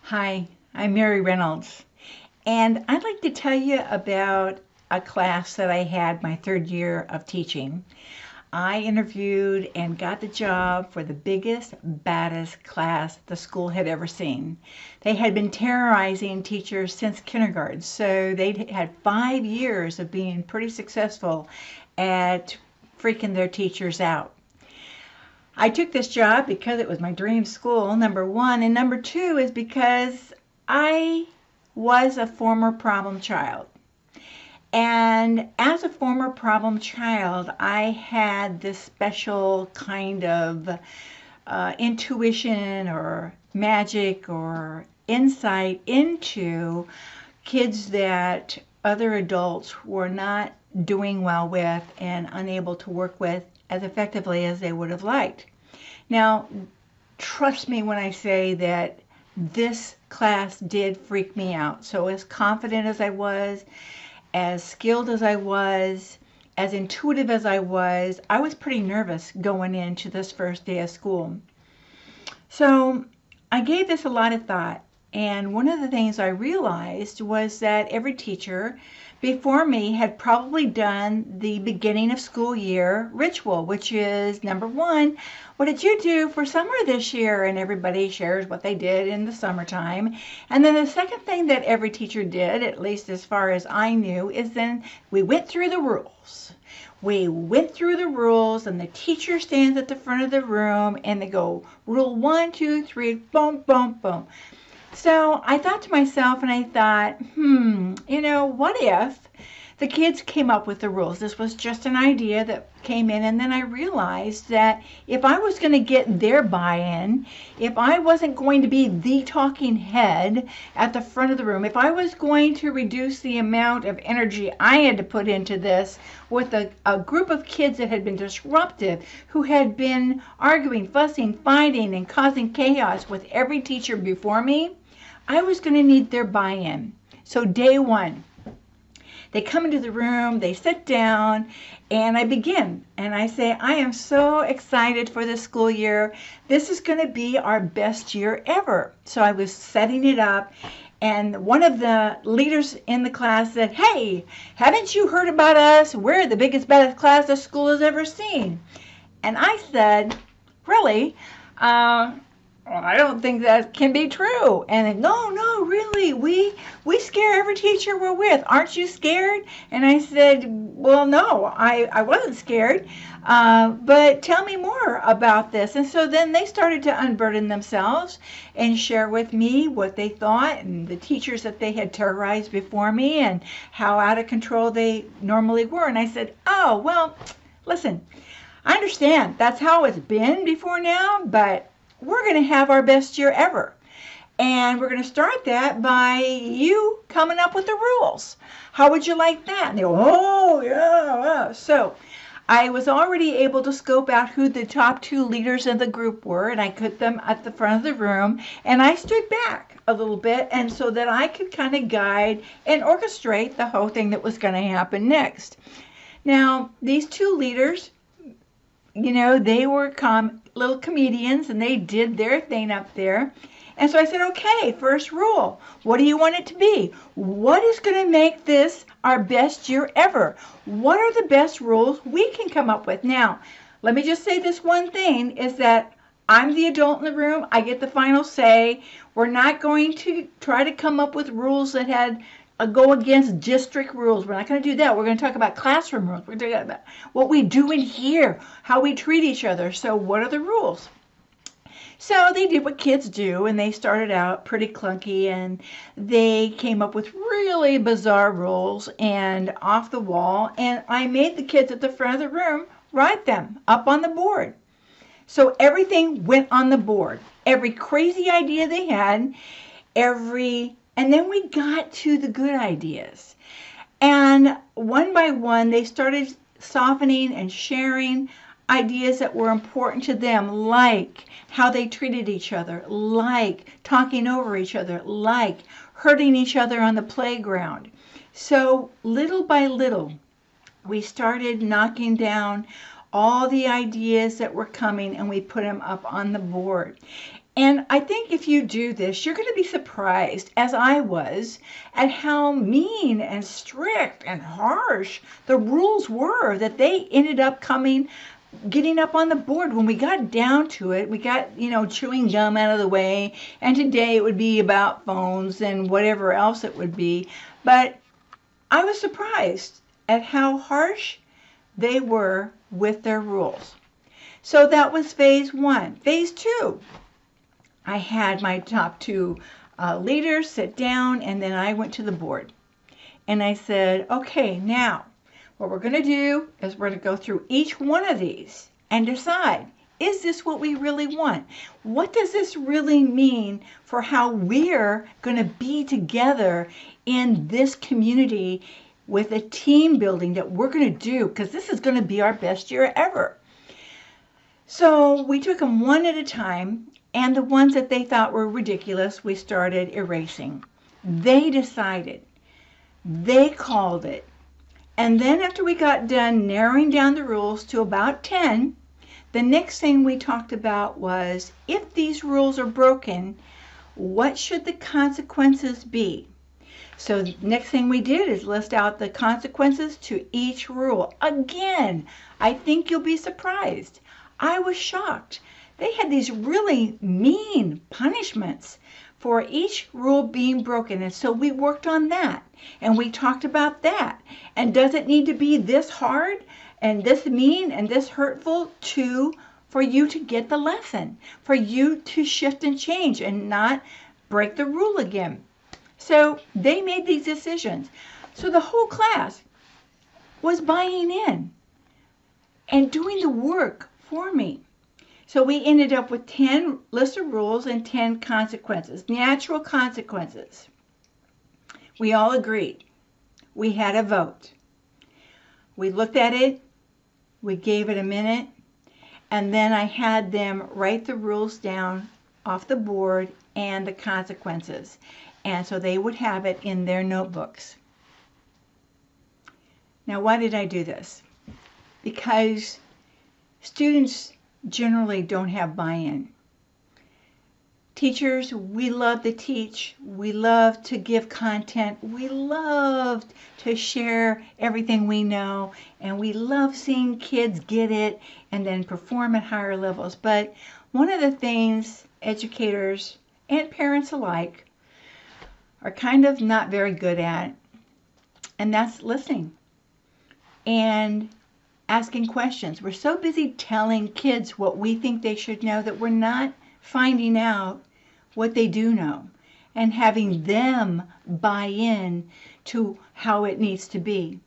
Hi, I'm Mary Reynolds, and I'd like to tell you about a class that I had my third year of teaching. I interviewed and got the job for the biggest, baddest class the school had ever seen. They had been terrorizing teachers since kindergarten, so they'd had 5 years of being pretty successful at freaking their teachers out. I took this job because it was my dream school, number one, and number two is because I was a former problem child. And as a former problem child, I had this special kind of intuition or magic or insight into kids that other adults were not doing well with and unable to work with as effectively as they would have liked. Now, trust me when I say that this class did freak me out. So as confident as I was, as skilled as I was, as intuitive as I was pretty nervous going into this first day of school. So I gave this a lot of thought. And one of the things I realized was that every teacher before me had probably done the beginning of school year ritual, which is number one, what did you do for summer this year? And everybody shares what they did in the summertime. And then the second thing that every teacher did, at least as far as I knew, is then we went through the rules. We went through the rules, and the teacher stands at the front of the room and they go, rule 1, 2, 3, boom, boom, boom. So I thought to myself, and I thought, what if the kids came up with the rules? This was just an idea that came in, and then I realized that if I was going to get their buy-in, if I wasn't going to be the talking head at the front of the room, if I was going to reduce the amount of energy I had to put into this with a group of kids that had been disruptive, who had been arguing, fussing, fighting, and causing chaos with every teacher before me, I was going to need their buy-in. So day one, they come into the room, they sit down, and I begin. And I say, I am so excited for this school year. This is going to be our best year ever. So I was setting it up, and one of the leaders in the class said, hey, haven't you heard about us? We're the biggest, baddest class the school has ever seen. And I said, really? Well, I don't think that can be true. And no, really, we scare every teacher we're with. Aren't you scared? And I said, well, no, I wasn't scared. But tell me more about this. And so then they started to unburden themselves and share with me what they thought and the teachers that they had terrorized before me and how out of control they normally were. And I said, oh, well, listen, I understand that's how it's been before now, but we're going to have our best year ever. And we're going to start that by you coming up with the rules. How would you like that? And they go, oh, yeah. So I was already able to scope out who the top two leaders in the group were, and I put them at the front of the room, and I stood back a little bit, and so that I could kind of guide and orchestrate the whole thing that was going to happen next. Now, these two leaders, they were little comedians, and they did their thing up there. And so I said, okay, first rule, what do you want it to be? What is going to make this our best year ever? What are the best rules we can come up with? Now, let me just say this one thing, is that I'm the adult in the room. I get the final say. We're not going to try to come up with rules that had go against district rules. We're not going to do that. We're going to talk about classroom rules. We're going to talk about what we do in here, how we treat each other. So what are the rules? So they did what kids do, and they started out pretty clunky, and they came up with really bizarre rules and off the wall, and I made the kids at the front of the room write them up on the board. So everything went on the board. Every crazy idea they had, and then we got to the good ideas. And one by one, they started softening and sharing ideas that were important to them, like how they treated each other, like talking over each other, like hurting each other on the playground. So little by little, we started knocking down all the ideas that were coming, and we put them up on the board. And I think if you do this, you're going to be surprised, as I was, at how mean and strict and harsh the rules were that they ended up getting up on the board. When we got down to it, we got, chewing gum out of the way, and today it would be about phones and whatever else it would be. But I was surprised at how harsh they were with their rules. So that was phase one. Phase two, I had my top two leaders sit down, and then I went to the board. And I said, okay, now what we're going to do is we're going to go through each one of these and decide, is this what we really want? What does this really mean for how we're going to be together in this community with a team building that we're going to do? Because this is going to be our best year ever. So we took them one at a time, and the ones that they thought were ridiculous, we started erasing. They decided. They called it. And then after we got done narrowing down the rules to about 10, the next thing we talked about was, if these rules are broken, what should the consequences be? So the next thing we did is list out the consequences to each rule. Again, I think you'll be surprised. I was shocked. They had these really mean punishments for each rule being broken. And so we worked on that, and we talked about that. And does it need to be this hard and this mean and this hurtful for you to get the lesson, for you to shift and change and not break the rule again? So they made these decisions. So the whole class was buying in and doing the work for me. So we ended up with 10 lists of rules and 10 consequences, natural consequences. We all agreed. We had a vote. We looked at it. We gave it a minute. And then I had them write the rules down off the board and the consequences. And so they would have it in their notebooks. Now, why did I do this? Because students generally don't have buy-in. Teachers, we love to teach. We love to give content. We love to share everything we know. And we love seeing kids get it and then perform at higher levels. But one of the things educators and parents alike are kind of not very good at, and that's listening and asking questions. We're so busy telling kids what we think they should know that we're not finding out what they do know and having them buy in to how it needs to be.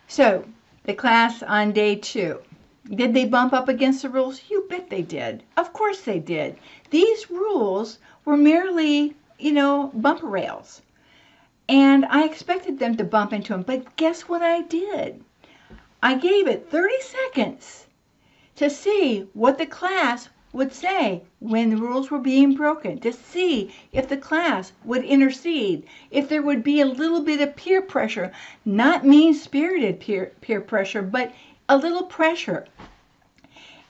So the class on day 2, did they bump up against the rules? You bet they did. Of course they did. These rules were merely, bumper rails. And I expected them to bump into them. But guess what I did? I gave it 30 seconds to see what the class would say when the rules were being broken, to see if the class would intercede, if there would be a little bit of peer pressure, not mean-spirited peer pressure, but a little pressure.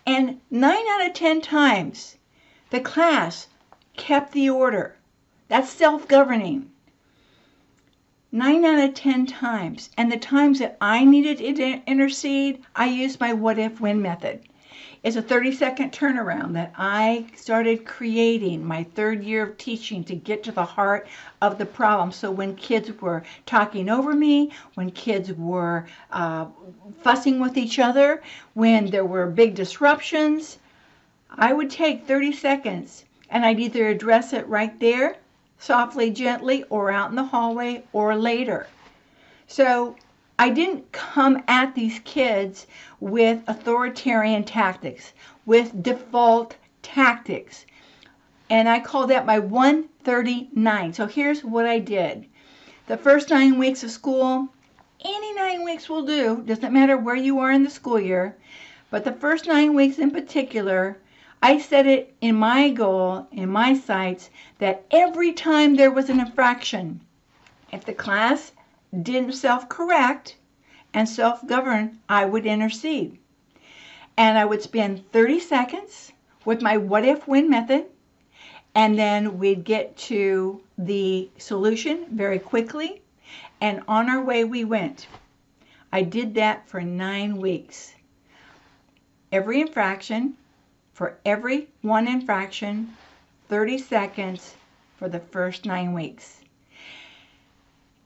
And 9 out of 10 times, the class kept the order. That's self-governing. 9 out of 10 times. And the times that I needed to intercede, I used my what-if-when method. It's a 30-second turnaround that I started creating my 3rd year of teaching to get to the heart of the problem. So when kids were talking over me, when kids were fussing with each other, when there were big disruptions, I would take 30 seconds and I'd either address it right there, softly, gently, or out in the hallway, or later. So I didn't come at these kids with authoritarian tactics, with default tactics. And I call that my 139. So here's what I did. The first 9 weeks of school, any 9 weeks will do, doesn't matter where you are in the school year, but the first 9 weeks in particular, I set it in my goal, in my sights, that every time there was an infraction, if the class didn't self-correct and self-govern, I would intercede. And I would spend 30 seconds with my what-if-when method, and then we'd get to the solution very quickly, and on our way we went. I did that for 9 weeks. Every infraction, for every one infraction, 30 seconds for the first 9 weeks.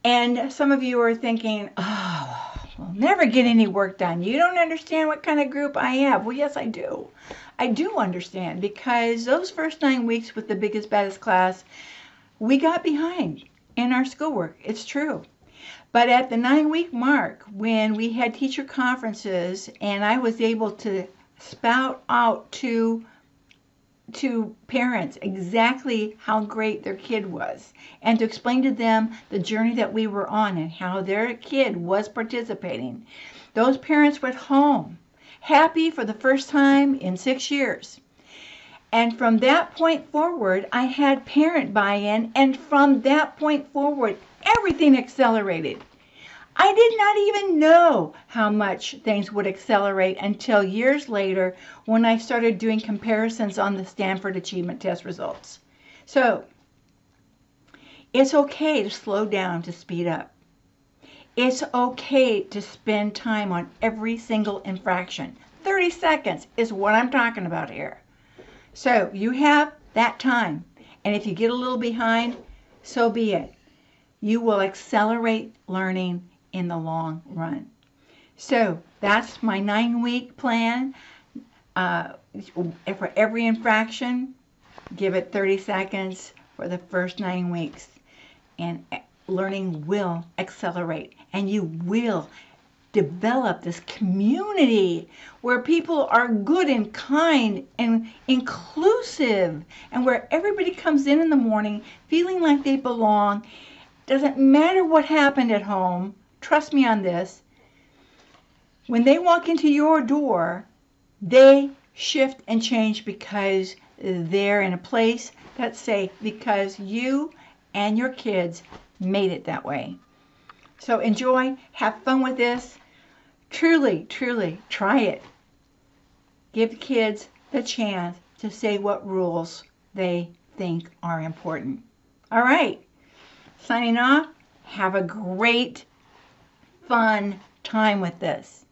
And some of you are thinking, oh, we'll never get any work done. You don't understand what kind of group I have. Well, yes, I do. I do understand, because those first 9 weeks with the biggest, baddest class, we got behind in our schoolwork. It's true. But at the 9-week mark, when we had teacher conferences and I was able to spout out to parents exactly how great their kid was, and to explain to them the journey that we were on and how their kid was participating, those parents went home happy for the first time in 6 years. And from that point forward, I had parent buy-in, and from that point forward, everything accelerated. I did not even know how much things would accelerate until years later, when I started doing comparisons on the Stanford Achievement Test results. So, it's okay to slow down to speed up. It's okay to spend time on every single infraction. 30 seconds is what I'm talking about here. So, you have that time. And if you get a little behind, so be it. You will accelerate learning in the long run. So that's my 9-week plan. For every infraction, give it 30 seconds for the first 9 weeks. And learning will accelerate. And you will develop this community where people are good and kind and inclusive, and where everybody comes in the morning feeling like they belong. Doesn't matter what happened at home. Trust me on this. When they walk into your door, they shift and change because they're in a place that's safe, because you and your kids made it that way. So enjoy, have fun with this. Truly, truly try it. Give the kids the chance to say what rules they think are important. All right, signing off. Have a great, fun time with this.